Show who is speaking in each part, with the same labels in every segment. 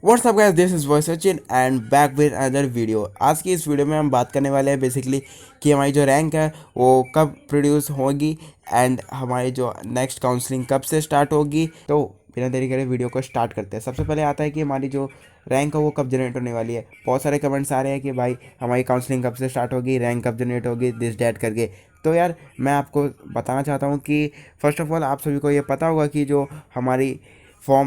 Speaker 1: WhatsApp guys, this is voice Sachin and back with another video. आज की इस video में हम बात करने वाले हैं बेसिकली कि हमारी जो रैंक है वो कब प्रोड्यूस होगी एंड हमारी जो नेक्स्ट काउंसलिंग कब से स्टार्ट होगी। तो बिना देरी करे वीडियो को स्टार्ट करते हैं। सबसे पहले आता है कि हमारी जो रैंक है वो कब जनरेट होने वाली है। बहुत सारे कमेंट्स आ रहे हैं कि भाई हमारी काउंसलिंग कब से स्टार्ट होगी, रैंक कब जनरेट होगी, दिस डैट करके। तो यार मैं आपको बताना चाहता हूँ कि फ़र्स्ट ऑफ ऑल आप सभी को ये पता होगा कि जो हमारी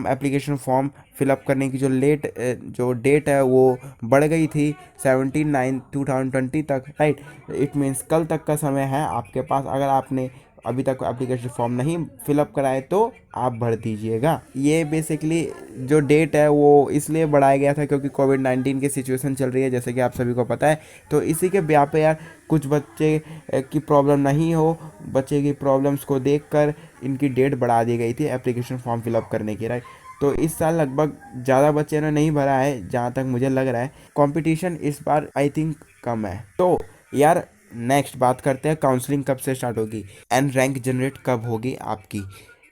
Speaker 1: एप्लीकेशन फॉर्म फिलअप करने की जो डेट है वो बढ़ गई थी 17/9/2020 तक, राइट। इट मीन्स कल तक का समय है आपके पास। अगर आपने अभी तक एप्लीकेशन फॉर्म नहीं फिलअप कराए तो आप भर दीजिएगा। ये बेसिकली जो डेट है वो इसलिए बढ़ाया गया था क्योंकि कोविड-19 की सिचुएशन चल रही है, जैसे कि आप सभी को पता है। तो इसी के ब्याह पे यार कुछ बच्चे की प्रॉब्लम नहीं हो, बच्चे की प्रॉब्लम्स को देखकर इनकी डेट बढ़ा दी गई थी एप्लीकेशन फॉर्म फिलअप करने की, राइट। तो इस साल लगभग ज़्यादा बच्चे ने नहीं भरा है, जहाँ तक मुझे लग रहा है। कंपटीशन इस बार आई थिंक कम है। तो यार नेक्स्ट बात करते हैं काउंसलिंग कब से स्टार्ट होगी एंड रैंक जनरेट कब होगी आपकी।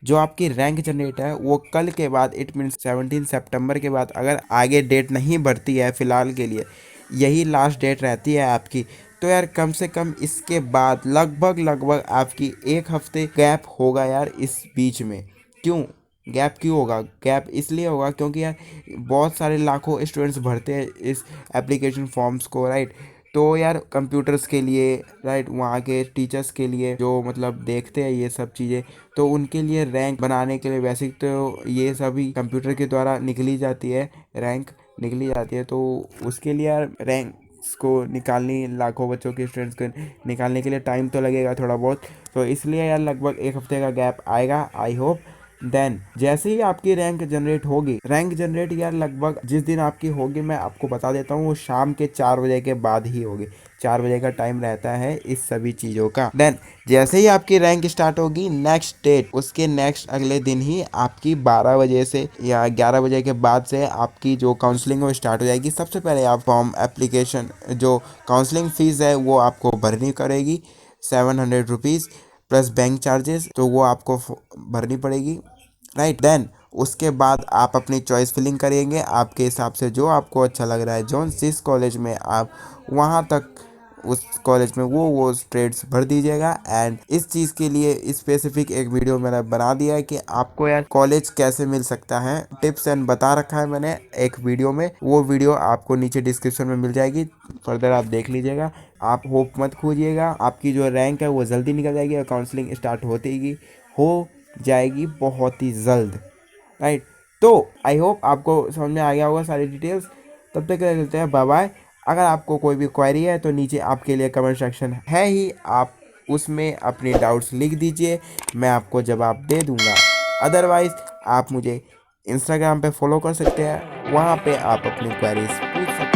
Speaker 1: जो आपकी रैंक जनरेट है वो कल के बाद, इट मीन्स 17 सितंबर के बाद, अगर आगे डेट नहीं बढ़ती है फ़िलहाल के लिए, यही लास्ट डेट रहती है आपकी। तो यार कम से कम इसके बाद लगभग लगभग आपकी एक हफ्ते गैप होगा यार इस बीच में। क्यों गैप क्यों होगा? गैप इसलिए होगा क्योंकि यार बहुत सारे लाखों स्टूडेंट्स भरते हैं इस एप्लीकेशन फॉर्म्स को, राइट। तो यार कंप्यूटर्स के लिए, राइट, वहाँ के टीचर्स के लिए जो मतलब देखते हैं ये सब चीज़ें, तो उनके लिए रैंक बनाने के लिए वैसे तो ये सभी कंप्यूटर के द्वारा निकली जाती है, रैंक निकली जाती है। तो उसके लिए यार रैंक को निकालनी, लाखों बच्चों के स्टूडेंट्स को निकालने के लिए टाइम तो लगेगा थोड़ा बहुत। तो इसलिए यार लगभग एक हफ्ते का गैप आएगा, आई होप। देन जैसे ही आपकी रैंक जनरेट होगी, रैंक जनरेट यार लगभग जिस दिन आपकी होगी मैं आपको बता देता हूँ, वो शाम के 4 बजे के बाद ही होगी। 4 बजे का टाइम रहता है इस सभी चीज़ों का। देन जैसे ही आपकी रैंक स्टार्ट होगी, नेक्स्ट डेट उसके नेक्स्ट अगले दिन ही आपकी 12 बजे से या 11 बजे के बाद से आपकी जो काउंसलिंग वो स्टार्ट हो जाएगी। सबसे पहले आप फॉर्म एप्लीकेशन जो काउंसलिंग फीस है वो आपको भरनी पड़ेगी, 700 रुपीज़ प्लस बैंक चार्जेस, तो वो आपको भरनी पड़ेगी, राइट। देन उसके बाद आप अपनी चॉइस फिलिंग करेंगे आपके हिसाब से, जो आपको अच्छा लग रहा है, जो जिस कॉलेज में आप वहाँ तक उस कॉलेज में वो ट्रेड्स भर दीजिएगा। एंड इस चीज़ के लिए स्पेसिफिक एक वीडियो मैंने बना दिया है कि आपको यार कॉलेज कैसे मिल सकता है, टिप्स एंड बता रखा है मैंने एक वीडियो में। वो वीडियो आपको नीचे डिस्क्रिप्शन में मिल जाएगी, फर्दर आप देख लीजिएगा। आप होप मत खोजिएगा, आपकी जो रैंक है वो जल्दी निकल जाएगी और काउंसलिंग स्टार्ट होती ही हो जाएगी बहुत ही जल्द, राइट। तो आई होप आपको समझ में आ गया होगा सारी डिटेल्स। तब तक के लिए चलते हैं, बाय बाय। अगर आपको कोई भी क्वेरी है तो नीचे आपके लिए कमेंट सेक्शन है ही, आप उसमें अपनी डाउट्स लिख दीजिए, मैं आपको जवाब दे दूंगा। अदरवाइज आप मुझे इंस्टाग्राम पे फॉलो कर सकते हैं, वहाँ पे आप अपनी क्वेरीज पूछ सकते हैं।